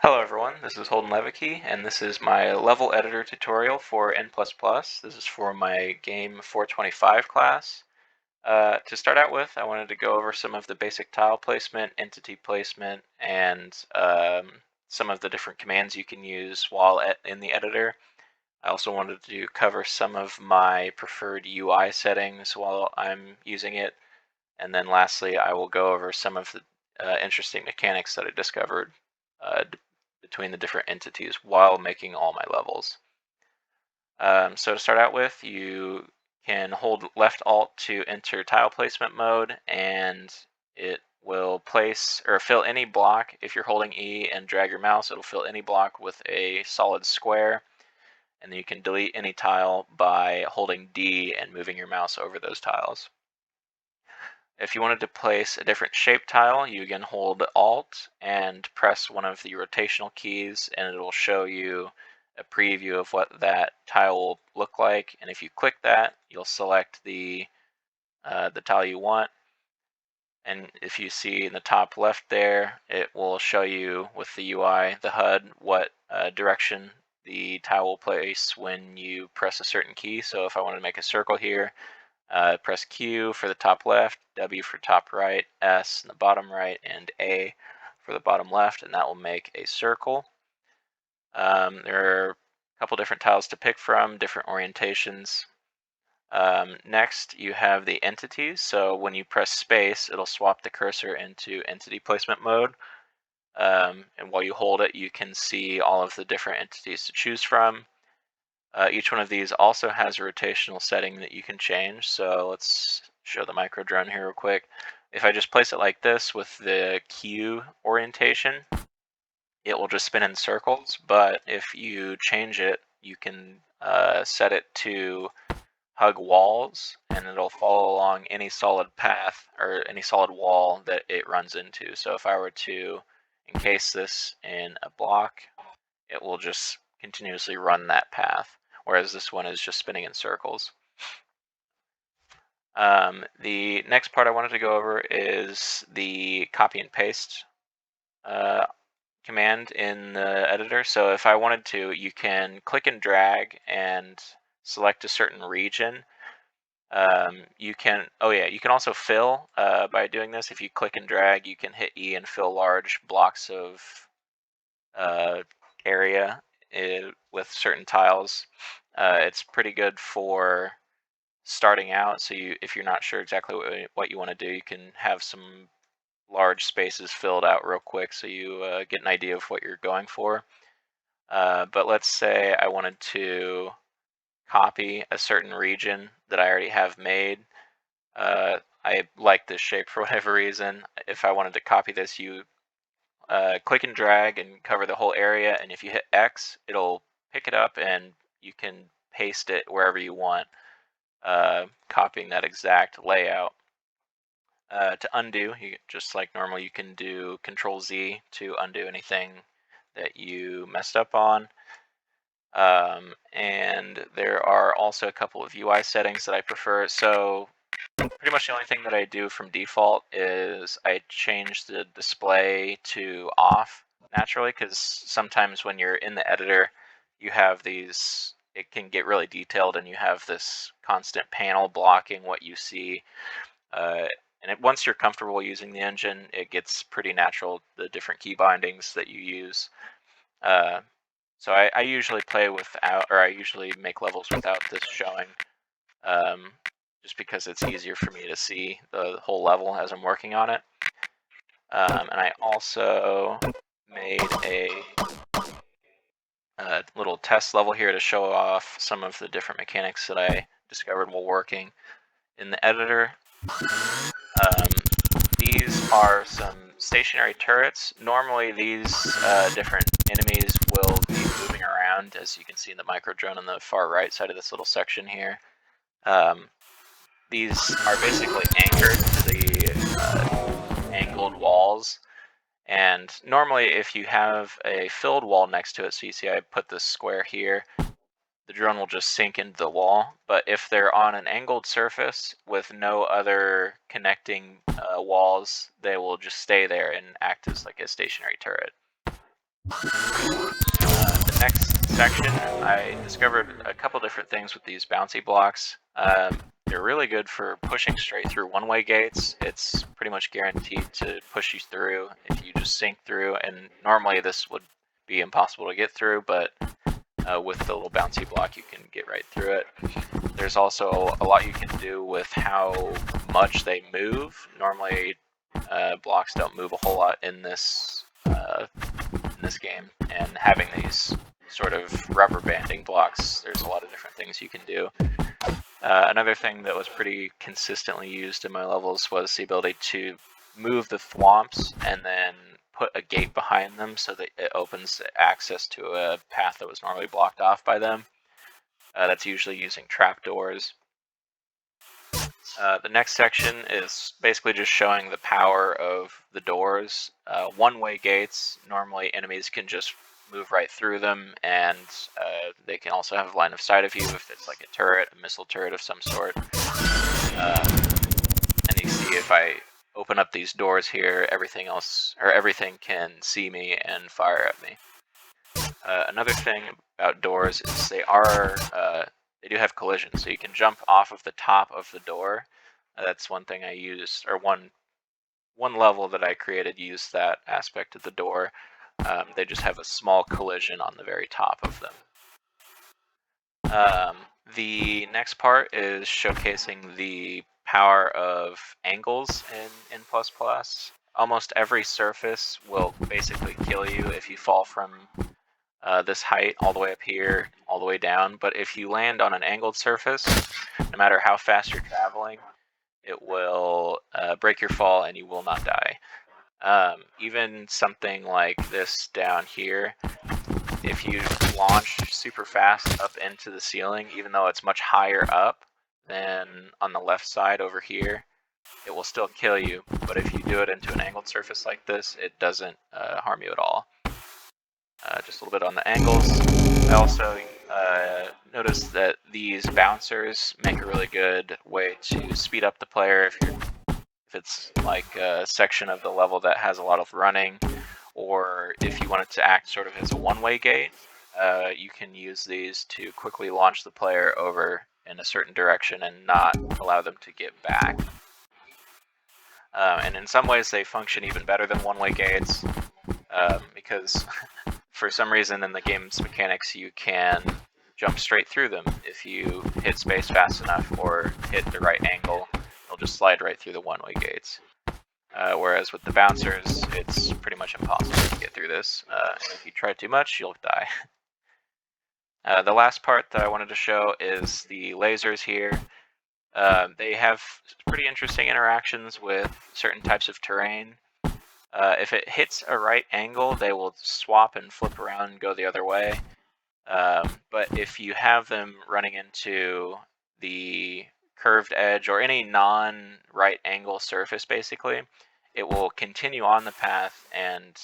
Hello everyone, this is Holden Levicki, and this is my level editor tutorial for N++. This is for my game 425 class. To start out with, I wanted to go over some of the basic tile placement, entity placement, and some of the different commands you can use while in the editor. I also wanted to cover some of my preferred UI settings while I'm using it. And then lastly, I will go over some of the interesting mechanics that I discovered between the different entities while making all my levels. So to start out with, you can hold left alt to enter tile placement mode, and it will place or fill any block. If you're holding E and drag your mouse, it'll fill any block with a solid square. And then you can delete any tile by holding D and moving your mouse over those tiles. If you wanted to place a different shape tile, you can hold Alt and press one of the rotational keys, and it will show you a preview of what that tile will look like. And if you click that, you'll select the tile you want. And if you see in the top left there, it will show you with the UI, the HUD, what direction the tile will place when you press a certain key. So if I want to make a circle here, press Q for the top left, W for top right, S in the bottom right, and A for the bottom left, and that will make a circle. There are a couple different tiles to pick from, different orientations. Next, you have the entities. So when you press space, it'll swap the cursor into entity placement mode. And while you hold it, you can see all of the different entities to choose from. Each one of these also has a rotational setting that you can change. So let's show the micro drone here real quick. If I just place it like this with the Q orientation, it will just spin in circles. But if you change it, you can set it to hug walls, and it'll follow along any solid path or any solid wall that it runs into. So if I were to encase this in a block, it will just continuously run that path, whereas this one is just spinning in circles. The next part I wanted to go over is the copy and paste command in the editor. So if I wanted to, you can click and drag and select a certain region. You can also fill by doing this. If you click and drag, you can hit E and fill large blocks of area with certain tiles. It's pretty good for starting out. So if you're not sure exactly what you want to do, you can have some large spaces filled out real quick so you get an idea of what you're going for. But let's say I wanted to copy a certain region that I already have made. I like this shape for whatever reason. If I wanted to copy this, you click and drag and cover the whole area, and if you hit X, it'll pick it up and you can paste it wherever you want, copying that exact layout. To undo, just like normal, you can do Control Z to undo anything that you messed up on. And there are also a couple of UI settings that I prefer. So pretty much the only thing that I do from default is I change the display to off naturally, because sometimes when you're in the editor, you have these, it can get really detailed and you have this constant panel blocking what you see. And once you're comfortable using the engine, it gets pretty natural, the different key bindings that you use. So I usually play without, or I usually make levels without this showing, just because it's easier for me to see the whole level as I'm working on it. And I also made a little test level here to show off some of the different mechanics that I discovered while working in the editor. These are some stationary turrets. Normally these different enemies will be moving around, as you can see in the micro drone on the far right side of this little section here. These are basically anchored to the angled walls, and normally if you have a filled wall next to it, so you see I put this square here, the drone will just sink into the wall. But if they're on an angled surface with no other connecting walls, they will just stay there and act as like a stationary turret. The next section, I discovered a couple different things with these bouncy blocks. They're really good for pushing straight through one-way gates. It's pretty much guaranteed to push you through if you just sink through, and normally this would be impossible to get through, but with the little bouncy block you can get right through it. There's also a lot you can do with how much they move. Normally blocks don't move a whole lot in this game, and having these sort of rubber banding blocks, there's a lot of different things you can do. Another thing that was pretty consistently used in my levels was the ability to move the thwomps and then put a gate behind them so that it opens access to a path that was normally blocked off by them. That's usually using trapdoors. The next section is basically just showing the power of the doors. One-way gates, normally enemies can just move right through them, and they can also have a line of sight of you if it's like a turret, a missile turret of some sort. And you see if I open up these doors here, everything can see me and fire at me. Another thing about doors is they do have collision, so you can jump off of the top of the door. That's one thing I used, or one level that I created used that aspect of the door. They just have a small collision on the very top of them. The next part is showcasing the power of angles in N++. Almost every surface will basically kill you if you fall from this height all the way up here, all the way down. But if you land on an angled surface, no matter how fast you're traveling, it will break your fall and you will not die. Even something like this down here, if you launch super fast up into the ceiling, even though it's much higher up than on the left side over here, it will still kill you. But if you do it into an angled surface like this, it doesn't harm you at all. Just a little bit on the angles. I also noticed that these bouncers make a really good way to speed up the player if it's like a section of the level that has a lot of running, or if you want it to act sort of as a one-way gate, you can use these to quickly launch the player over in a certain direction and not allow them to get back. And in some ways they function even better than one-way gates, because for some reason in the game's mechanics you can jump straight through them. If you hit space fast enough or hit the right angle, it'll just slide right through the one-way gates. Whereas with the bouncers, it's pretty much impossible to get through this. And if you try too much, you'll die. The last part that I wanted to show is the lasers here. They have pretty interesting interactions with certain types of terrain. If it hits a right angle, they will swap and flip around and go the other way. But if you have them running into the curved edge or any non-right angle surface, basically, it will continue on the path and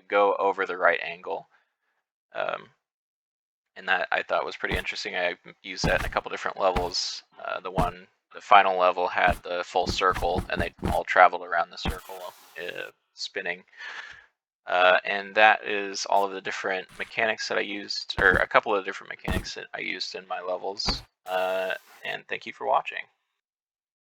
go over the right angle. And that I thought was pretty interesting. I used that in a couple different levels. The final level had the full circle, and they all traveled around the circle, spinning. And that is all of the different mechanics that I used, or a couple of different mechanics that I used in my levels. And thank you for watching.